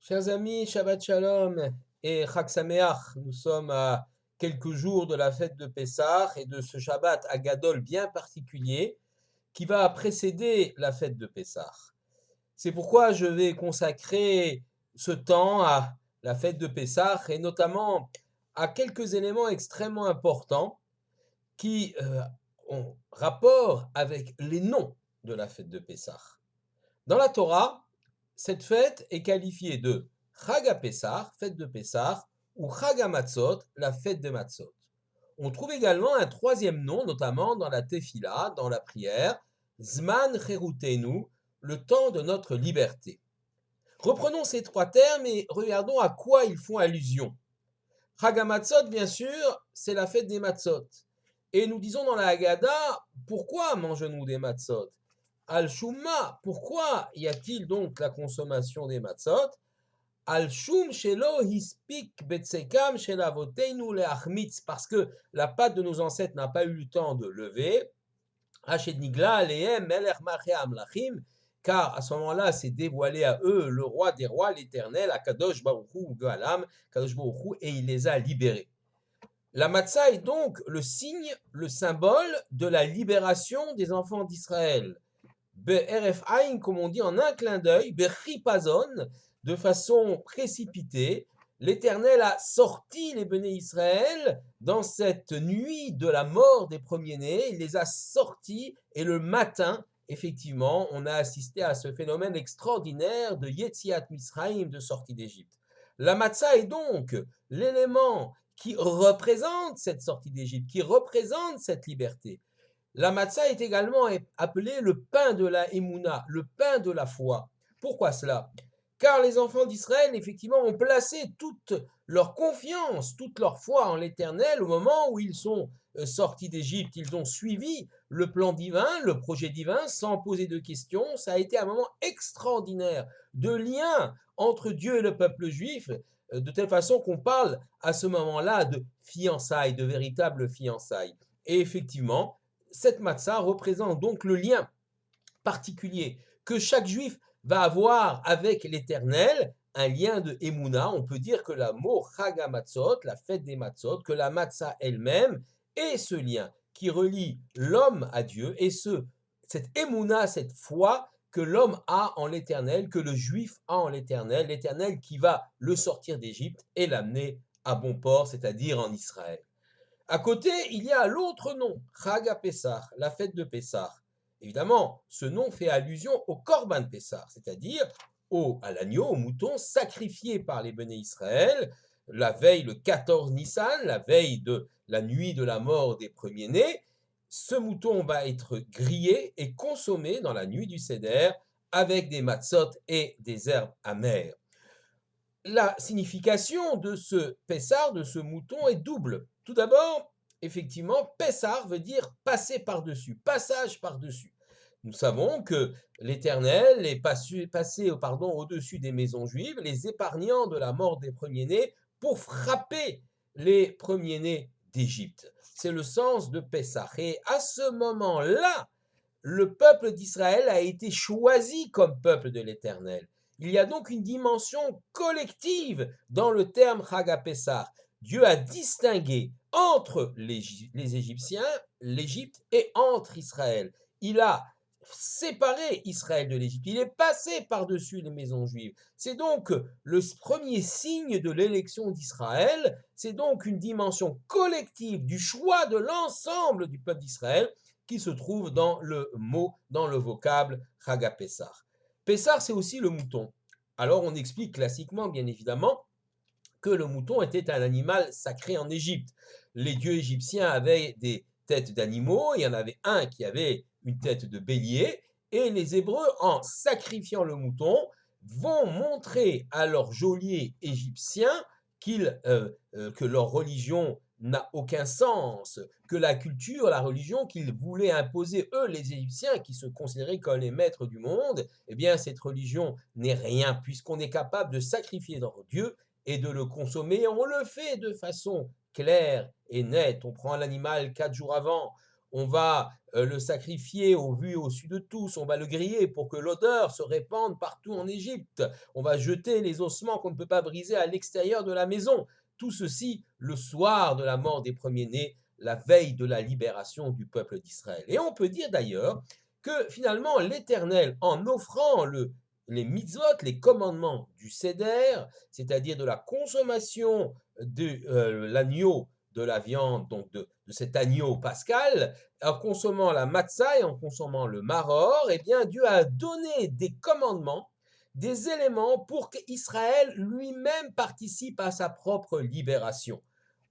Chers amis, Shabbat Shalom et Chag Sameach, nous sommes à quelques jours de la fête de Pessah et de ce Shabbat Agadol bien particulier qui va précéder la fête de Pessah. C'est pourquoi je vais consacrer ce temps à la fête de Pessah et notamment à quelques éléments extrêmement importants qui ont rapport avec les noms de la fête de Pessah. Dans la Torah, cette fête est qualifiée de Chag HaPessah, fête de Pessah, ou Chag HaMatzot, la fête des Matzot. On trouve également un troisième nom, notamment dans la Tefila, dans la prière, Zman Cherutenu, le temps de notre liberté. Reprenons ces trois termes et regardons à quoi ils font allusion. Chag HaMatzot, bien sûr, c'est la fête des Matzot. Et nous disons dans la Haggadah, pourquoi mangeons-nous des Matzot? Al-Shumma, pourquoi y a-t-il donc la consommation des matzot? Al-Shum shelo hispik betsekam shel avoteinu leachmitz, parce que la pâte de nos ancêtres n'a pas eu le temps de lever. Hached nigla alehem melech malchei amlachim, car à ce moment-là s'est dévoilé à eux le roi des rois, l'Éternel, Akadosh Baruch Hu Galam, Kadosh Baruch Hu, et il les a libérés. La matzah est donc le signe, le symbole de la libération des enfants d'Israël. Be'eref Aïn, comme on dit en un clin d'œil, Bechipazon, de façon précipitée, l'Éternel a sorti les béné Israël dans cette nuit de la mort des premiers-nés, il les a sortis et le matin, effectivement, on a assisté à ce phénomène extraordinaire de Yetziat Misraïm, de sortie d'Égypte. La matzah est donc l'élément qui représente cette sortie d'Égypte, qui représente cette liberté. La matzah est également appelée le pain de la Emouna, le pain de la foi. Pourquoi cela? Car les enfants d'Israël, effectivement, ont placé toute leur confiance, toute leur foi en l'Éternel au moment où ils sont sortis d'Égypte. Ils ont suivi le plan divin, le projet divin, sans poser de questions. Ça a été un moment extraordinaire de lien entre Dieu et le peuple juif, de telle façon qu'on parle à ce moment-là de fiançailles, de véritables fiançailles. Et effectivement, cette matzah représente donc le lien particulier que chaque juif va avoir avec l'Éternel, un lien de Emouna. On peut dire que le mot Chag HaMatzot, la fête des matzot, que la matzah elle-même est ce lien qui relie l'homme à Dieu et cette Emouna, cette foi que l'homme a en l'Éternel, que le juif a en l'Éternel qui va le sortir d'Égypte et l'amener à bon port, c'est-à-dire en Israël. À côté, il y a l'autre nom, Chag HaPessah, la fête de Pessah. Évidemment, ce nom fait allusion au Korban Pessah, c'est-à-dire à l'agneau, au mouton sacrifié par les béné Israël la veille, le 14 Nissan, la veille de la nuit de la mort des premiers-nés. Ce mouton va être grillé et consommé dans la nuit du Seder avec des matzot et des herbes amères. La signification de ce Pessah, de ce mouton, est double. Tout d'abord, effectivement, Pessah veut dire passer par-dessus, passage par-dessus. Nous savons que l'Éternel est passé au-dessus des maisons juives, les épargnant de la mort des premiers-nés pour frapper les premiers-nés d'Égypte. C'est le sens de Pessah. Et à ce moment-là, le peuple d'Israël a été choisi comme peuple de l'Éternel. Il y a donc une dimension collective dans le terme Chag HaPessah. Dieu a distingué entre les Égyptiens, l'Égypte et entre Israël. Il a séparé Israël de l'Égypte. Il est passé par-dessus les maisons juives. C'est donc le premier signe de l'élection d'Israël. C'est donc une dimension collective du choix de l'ensemble du peuple d'Israël qui se trouve dans le mot, dans le vocable Chag HaPessah. Pessah, c'est aussi le mouton. Alors on explique classiquement, bien évidemment, que le mouton était un animal sacré en Égypte. Les dieux égyptiens avaient des têtes d'animaux, il y en avait un qui avait une tête de bélier, et les Hébreux, en sacrifiant le mouton, vont montrer à leurs geôliers égyptiens que leur religion n'a aucun sens, que la culture, la religion qu'ils voulaient imposer, eux, les Égyptiens, qui se considéraient comme les maîtres du monde, eh bien, cette religion n'est rien, puisqu'on est capable de sacrifier leur Dieu et de le consommer. On le fait de façon claire et nette. On prend l'animal 4 jours avant, on va le sacrifier au vu et au su de tous, on va le griller pour que l'odeur se répande partout en Égypte, on va jeter les ossements qu'on ne peut pas briser à l'extérieur de la maison. Tout ceci le soir de la mort des premiers-nés, la veille de la libération du peuple d'Israël. Et on peut dire d'ailleurs que finalement l'Éternel, en offrant les mitzvot, les commandements du Seder, c'est-à-dire de la consommation de l'agneau, de la viande, donc de cet agneau pascal, en consommant la matzah et en consommant le maror, eh bien Dieu a donné des commandements, des éléments pour qu'Israël lui-même participe à sa propre libération.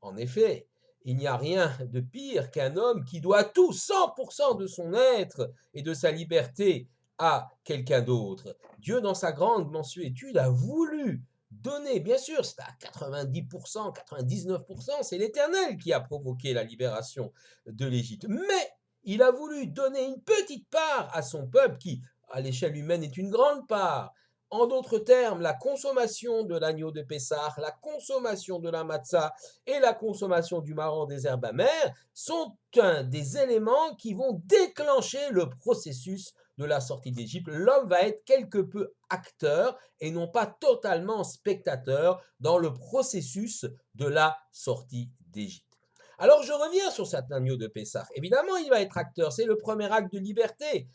En effet, il n'y a rien de pire qu'un homme qui doit tout, 100% de son être et de sa liberté à quelqu'un d'autre. Dieu, dans sa grande mansuétude, a voulu donner, bien sûr, c'est à 90%, 99%, c'est l'Éternel qui a provoqué la libération de l'Égypte. Mais il a voulu donner une petite part à son peuple qui, à l'échelle humaine, est une grande part. En d'autres termes, la consommation de l'agneau de Pessah, la consommation de la matzah et la consommation du marron des herbes amères sont un des éléments qui vont déclencher le processus de la sortie d'Égypte. L'homme va être quelque peu acteur et non pas totalement spectateur dans le processus de la sortie d'Égypte. Alors je reviens sur cet agneau de Pessah. Évidemment, il va être acteur, c'est le premier acte de liberté.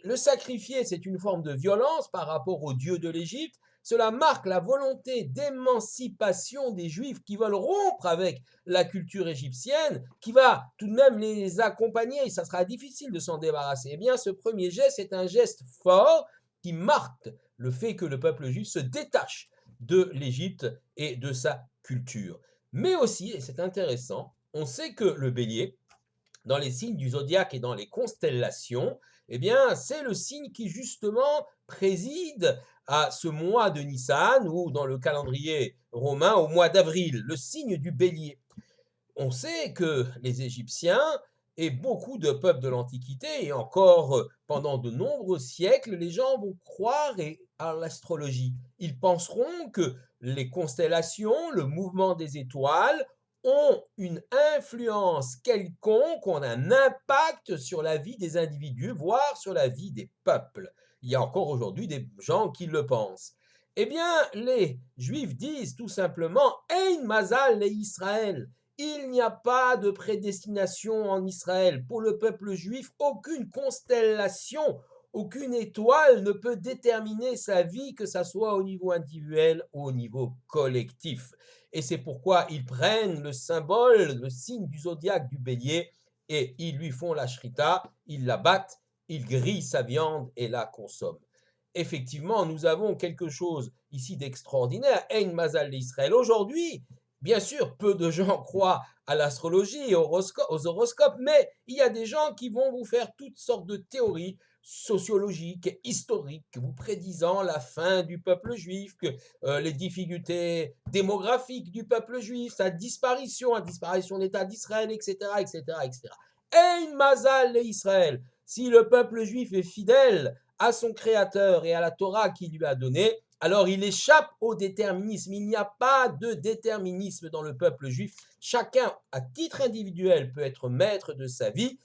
Le sacrifier, c'est une forme de violence par rapport au Dieu de l'Égypte. Cela marque la volonté d'émancipation des Juifs qui veulent rompre avec la culture égyptienne, qui va tout de même les accompagner. Ça sera difficile de s'en débarrasser. Eh bien, ce premier geste est un geste fort qui marque le fait que le peuple juif se détache de l'Égypte et de sa culture. Mais aussi, et c'est intéressant, on sait que le bélier, dans les signes du zodiaque et dans les constellations, eh bien, c'est le signe qui justement préside à ce mois de Nissan ou dans le calendrier romain au mois d'avril, le signe du bélier. On sait que les Égyptiens et beaucoup de peuples de l'Antiquité et encore pendant de nombreux siècles, les gens vont croire à l'astrologie. Ils penseront que les constellations, le mouvement des étoiles ont une influence quelconque, ont un impact sur la vie des individus, voire sur la vie des peuples. Il y a encore aujourd'hui des gens qui le pensent. Eh bien, les Juifs disent tout simplement Ein Mazal le Israël. Il n'y a pas de prédestination en Israël. Pour le peuple juif, aucune constellation, aucune étoile ne peut déterminer sa vie, que ce soit au niveau individuel ou au niveau collectif. Et c'est pourquoi ils prennent le symbole, le signe du zodiaque du bélier, et ils lui font la shrita, ils la battent, ils grillent sa viande et la consomment. Effectivement, nous avons quelque chose ici d'extraordinaire. Ein Mazal l'Israël. Aujourd'hui, bien sûr, peu de gens croient à l'astrologie et aux horoscopes, mais il y a des gens qui vont vous faire toutes sortes de théories sociologiques et historiques, vous prédisant la fin du peuple juif, les difficultés démographiques du peuple juif, sa disparition, la disparition de l'État d'Israël, etc., etc., etc. Ein Mazal l'Israël. Si le peuple juif est fidèle à son Créateur et à la Torah qu'il lui a donnée, alors il échappe au déterminisme. Il n'y a pas de déterminisme dans le peuple juif. Chacun, à titre individuel, peut être maître de sa vie.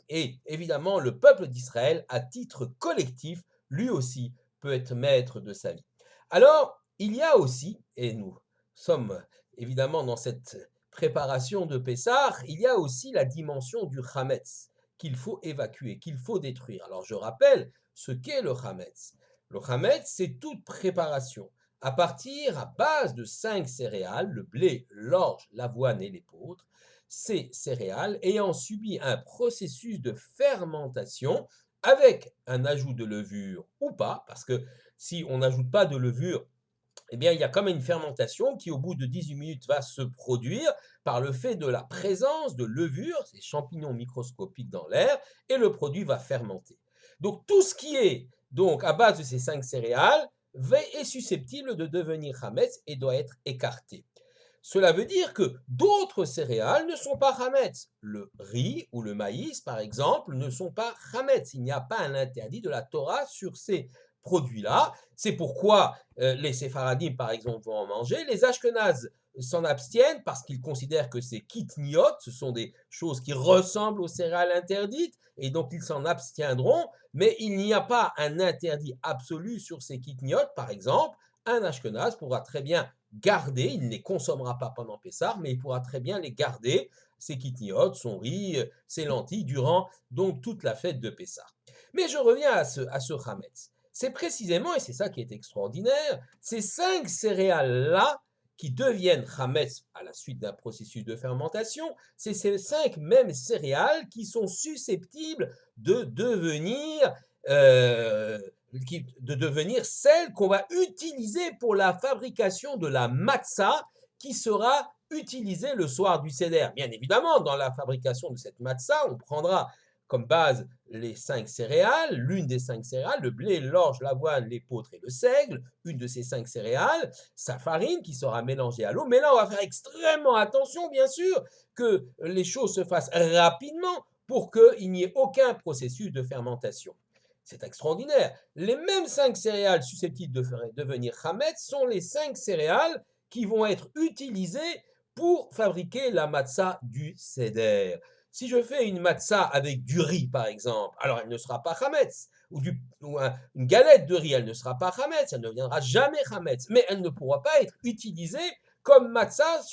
Et évidemment, le peuple d'Israël, à titre collectif, lui aussi, peut être maître de sa vie. Alors, il y a aussi, et nous sommes évidemment dans cette préparation de Pessah, il y a aussi la dimension du Hametz qu'il faut évacuer, qu'il faut détruire. Alors, je rappelle ce qu'est le Hametz. Le Hametz, c'est toute préparation à base de 5 céréales, le blé, l'orge, l'avoine et l'épeautre. Ces céréales ayant subi un processus de fermentation avec un ajout de levure ou pas, parce que si on n'ajoute pas de levure, eh bien, il y a comme une fermentation qui, au bout de 18 minutes, va se produire par le fait de la présence de levure, ces champignons microscopiques dans l'air, et le produit va fermenter. Donc, tout ce qui est donc à base de ces 5 céréales est susceptible de devenir hametz et doit être écarté. Cela veut dire que d'autres céréales ne sont pas hametz. Le riz ou le maïs, par exemple, ne sont pas hametz. Il n'y a pas un interdit de la Torah sur ces produit-là. C'est pourquoi les Séfaradim, par exemple, vont en manger. Les Ashkénazes s'en abstiennent parce qu'ils considèrent que c'est kitniot, ce sont des choses qui ressemblent aux céréales interdites, et donc ils s'en abstiendront, mais il n'y a pas un interdit absolu sur ces kitniot. Par exemple, un Ashkénaze pourra très bien garder, il ne les consommera pas pendant Pessah, mais il pourra très bien les garder, ses kitniot, son riz, ses lentilles, durant donc toute la fête de Pessah. Mais je reviens à ce Hametz. C'est précisément, et c'est ça qui est extraordinaire, ces 5 céréales-là qui deviennent Hametz à la suite d'un processus de fermentation, c'est ces 5 mêmes céréales qui sont susceptibles de devenir, celles qu'on va utiliser pour la fabrication de la matzah qui sera utilisée le soir du Seder. Bien évidemment, dans la fabrication de cette matzah, on prendra comme base les 5 céréales, l'une des 5 céréales, le blé, l'orge, l'avoine, l'épeautre et le seigle, une de ces 5 céréales, sa farine qui sera mélangée à l'eau. Mais là, on va faire extrêmement attention, bien sûr, que les choses se fassent rapidement pour qu'il n'y ait aucun processus de fermentation. C'est extraordinaire. Les mêmes 5 céréales susceptibles de devenir chametz sont les 5 céréales qui vont être utilisées pour fabriquer la matzah du Seder. Si je fais une matzah avec du riz, par exemple, alors elle ne sera pas chametz. Ou une galette de riz, elle ne sera pas chametz, elle ne deviendra jamais chametz. Mais elle ne pourra pas être utilisée comme matzah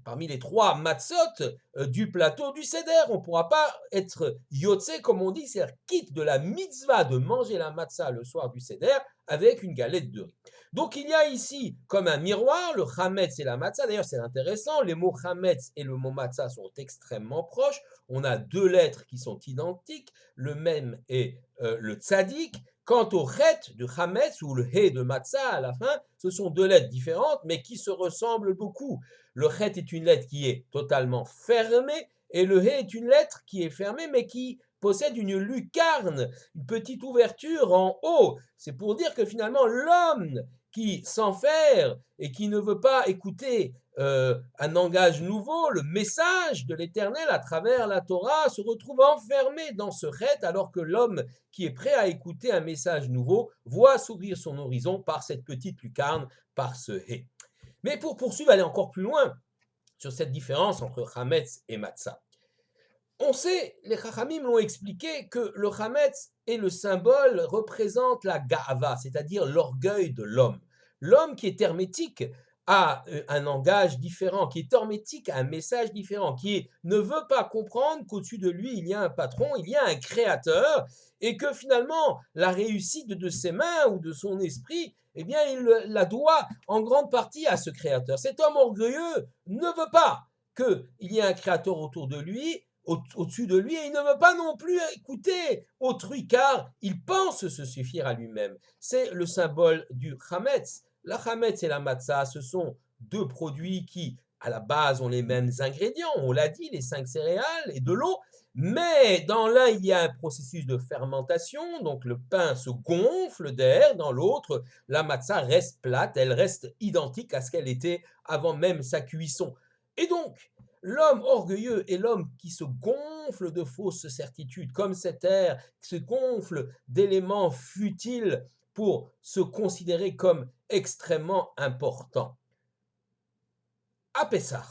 parmi les 3 matzot du plateau du Seder. On ne pourra pas être yotze, comme on dit, c'est-à-dire quitte de la mitzvah de manger la matzah le soir du Seder avec une galette de riz. Donc il y a ici comme un miroir le chametz et la matzah. D'ailleurs c'est intéressant, les mots chametz et le mot matzah sont extrêmement proches. On a 2 lettres qui sont identiques, le même est le tzadik. Quant au chet de chametz ou le he de matzah à la fin, ce sont 2 lettres différentes mais qui se ressemblent beaucoup. Le chet est une lettre qui est totalement fermée et le he est une lettre qui est fermée mais qui possède une lucarne, une petite ouverture en haut. C'est pour dire que finalement l'homme qui s'enferme et qui ne veut pas écouter un langage nouveau, le message de l'Éternel à travers la Torah, se retrouve enfermé dans ce chet, alors que l'homme qui est prêt à écouter un message nouveau voit s'ouvrir son horizon par cette petite lucarne, par ce hé. Mais pour poursuivre, aller encore plus loin sur cette différence entre chametz et matzah. On sait, les Chachamim l'ont expliqué, que le chametz et le symbole représentent la ga'ava, c'est-à-dire l'orgueil de l'homme. L'homme qui est hermétique a un langage différent, qui est hermétique a un message différent, ne veut pas comprendre qu'au-dessus de lui, il y a un patron, il y a un créateur, et que finalement, la réussite de ses mains ou de son esprit, eh bien, il la doit en grande partie à ce créateur. Cet homme orgueilleux ne veut pas qu'il y ait un créateur autour de lui, au-dessus de lui, et il ne veut pas non plus écouter autrui, car il pense se suffire à lui-même. C'est le symbole du chametz. La chametz et la matzah, ce sont 2 produits qui, à la base, ont les mêmes ingrédients, on l'a dit, les 5 céréales et de l'eau, mais dans l'un, il y a un processus de fermentation, donc le pain se gonfle d'air, dans l'autre, la matzah reste plate, elle reste identique à ce qu'elle était avant même sa cuisson. Et donc, l'homme orgueilleux est l'homme qui se gonfle de fausses certitudes, comme cet air qui se gonfle d'éléments futiles pour se considérer comme extrêmement important. À Pessah,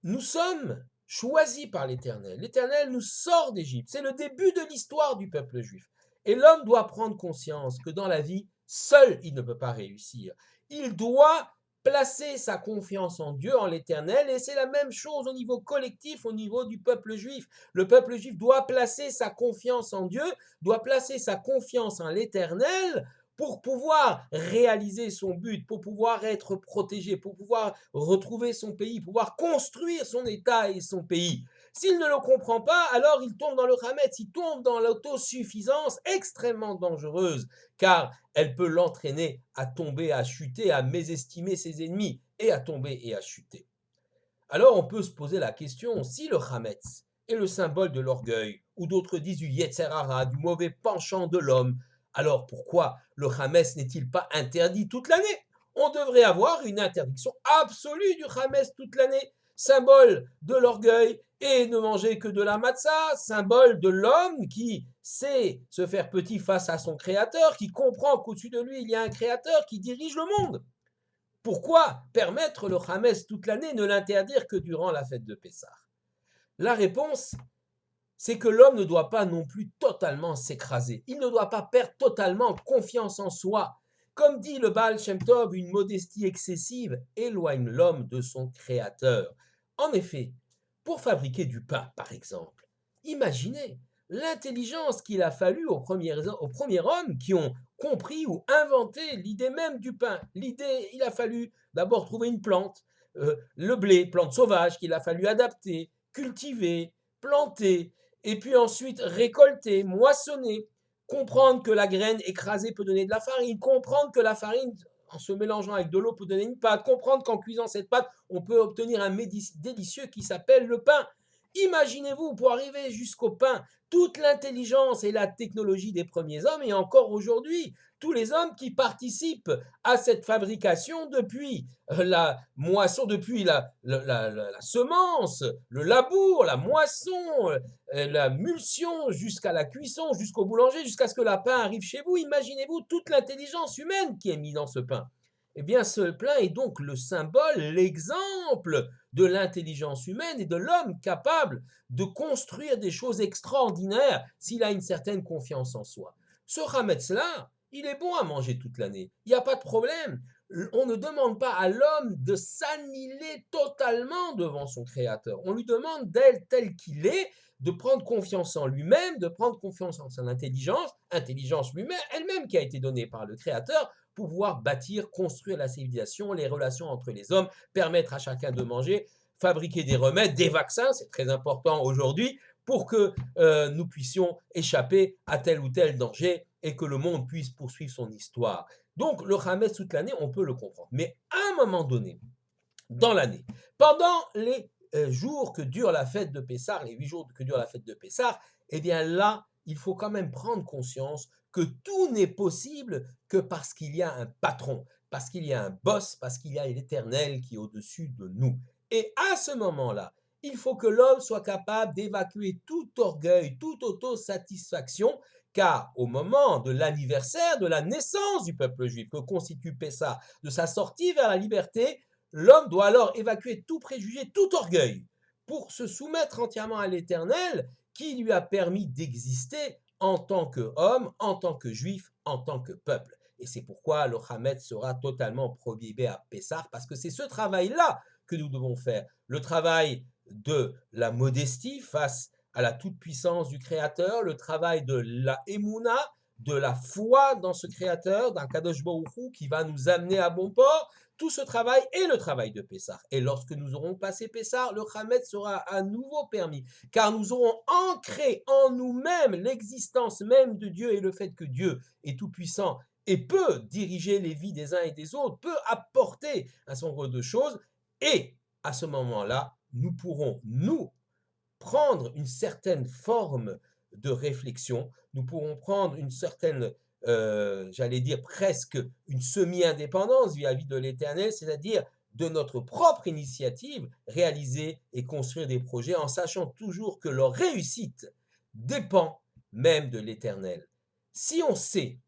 nous sommes choisis par l'Éternel. L'Éternel nous sort d'Égypte. C'est le début de l'histoire du peuple juif. Et l'homme doit prendre conscience que dans la vie, seul il ne peut pas réussir. Il doit placer sa confiance en Dieu, en l'Éternel, et c'est la même chose au niveau collectif, au niveau du peuple juif. Le peuple juif doit placer sa confiance en Dieu, doit placer sa confiance en l'Éternel pour pouvoir réaliser son but, pour pouvoir être protégé, pour pouvoir retrouver son pays, pouvoir construire son État et son pays. S'il ne le comprend pas, alors il tombe dans le chametz, il tombe dans l'autosuffisance extrêmement dangereuse, car elle peut l'entraîner à tomber, à chuter, à mésestimer ses ennemis, et à tomber et à chuter. Alors on peut se poser la question, si le chametz est le symbole de l'orgueil, ou d'autres disent du yetzer hara, du mauvais penchant de l'homme, alors pourquoi le chametz n'est-il pas interdit toute l'année? On devrait avoir une interdiction absolue du chametz toute l'année. symbole de l'orgueil, et ne manger que de la matzah, symbole de l'homme qui sait se faire petit face à son créateur, qui comprend qu'au-dessus de lui, il y a un créateur qui dirige le monde. Pourquoi permettre le Hametz toute l'année, ne l'interdire que durant la fête de Pessah? La réponse, c'est que l'homme ne doit pas non plus totalement s'écraser. Il ne doit pas perdre totalement confiance en soi. Comme dit le Baal Shem Tov, une modestie excessive éloigne l'homme de son créateur. En effet, pour fabriquer du pain, par exemple, imaginez l'intelligence qu'il a fallu aux premiers hommes qui ont compris ou inventé l'idée même du pain. Il a fallu d'abord trouver une plante, le blé, plante sauvage qu'il a fallu adapter, cultiver, planter, et puis ensuite récolter, moissonner, comprendre que la graine écrasée peut donner de la farine, comprendre que la farine, en se mélangeant avec de l'eau, peut donner une pâte, comprendre qu'en cuisant cette pâte, on peut obtenir un délicieux qui s'appelle le pain. Imaginez-vous, pour arriver jusqu'au pain, toute l'intelligence et la technologie des premiers hommes, et encore aujourd'hui, tous les hommes qui participent à cette fabrication depuis la moisson, depuis la semence, le labour, la moisson, la mulsion, jusqu'à la cuisson, jusqu'au boulanger, jusqu'à ce que le pain arrive chez vous. Imaginez-vous toute l'intelligence humaine qui est mise dans ce pain. Eh bien, ce pain est donc le symbole, l'exemple de l'intelligence humaine et de l'homme capable de construire des choses extraordinaires s'il a une certaine confiance en soi. Ce Hametz-là, il est bon à manger toute l'année, il n'y a pas de problème. On ne demande pas à l'homme de s'annihiler totalement devant son créateur. On lui demande d'être tel qu'il est, de prendre confiance en lui-même, de prendre confiance en son intelligence lui-même, elle-même qui a été donnée par le créateur, pour pouvoir bâtir, construire la civilisation, les relations entre les hommes, permettre à chacun de manger, fabriquer des remèdes, des vaccins, c'est très important aujourd'hui, pour que nous puissions échapper à tel ou tel danger et que le monde puisse poursuivre son histoire. Donc le Hametz toute l'année, on peut le comprendre. Mais à un moment donné, dans l'année, pendant les jours que dure la fête de Pessah, les 8 jours que dure la fête de Pessah, eh bien là, il faut quand même prendre conscience que tout n'est possible que parce qu'il y a un patron, parce qu'il y a un boss, parce qu'il y a l'Éternel qui est au-dessus de nous. Et à ce moment-là, il faut que l'homme soit capable d'évacuer tout orgueil, toute autosatisfaction, car au moment de l'anniversaire de la naissance du peuple juif que constitue Pessah, de sa sortie vers la liberté, l'homme doit alors évacuer tout préjugé, tout orgueil, pour se soumettre entièrement à l'Éternel qui lui a permis d'exister en tant qu'homme, en tant que juif, en tant que peuple. Et c'est pourquoi le Hametz sera totalement prohibé à Pessah, parce que c'est ce travail-là que nous devons faire. Le travail de la modestie face à la toute-puissance du Créateur, le travail de la Emouna, de la foi dans ce Créateur, d'un Kadosh Baruch Hu qui va nous amener à bon port. Tout ce travail est le travail de Pessah. Et lorsque nous aurons passé Pessah, le Hametz sera à nouveau permis, car nous aurons ancré en nous-mêmes l'existence même de Dieu et le fait que Dieu est tout-puissant et peut diriger les vies des uns et des autres, peut apporter un certain nombre de choses. Et à ce moment-là, nous pourrons, nous, prendre une certaine forme de réflexion, nous pourrons prendre une certaine, j'allais dire presque une semi-indépendance vis-à-vis de l'Éternel, c'est-à-dire de notre propre initiative, réaliser et construire des projets en sachant toujours que leur réussite dépend même de l'Éternel. Si on sait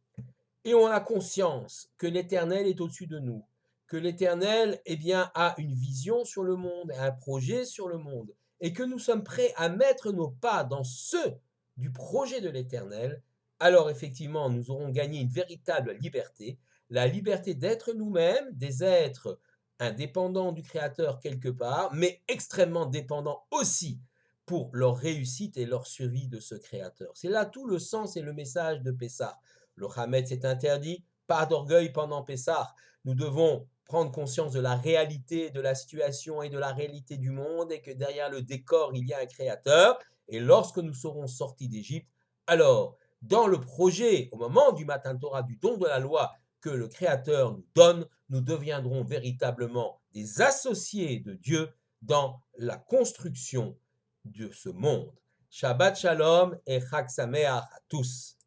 et on a conscience que l'Éternel est au-dessus de nous, que l'Éternel eh bien, a une vision sur le monde, un projet sur le monde, et que nous sommes prêts à mettre nos pas dans ceux du projet de l'Éternel, alors effectivement, nous aurons gagné une véritable liberté, la liberté d'être nous-mêmes, des êtres indépendants du Créateur quelque part, mais extrêmement dépendants aussi pour leur réussite et leur survie de ce Créateur. C'est là tout le sens et le message de Pessah. Le Hametz est interdit, pas d'orgueil pendant Pessah. Nous devons prendre conscience de la réalité de la situation et de la réalité du monde et que derrière le décor, il y a un créateur. Et lorsque nous serons sortis d'Égypte, alors, dans le projet, au moment du Matan Torah, du don de la loi que le créateur nous donne, nous deviendrons véritablement des associés de Dieu dans la construction de ce monde. Shabbat Shalom et Chag Sameach à tous.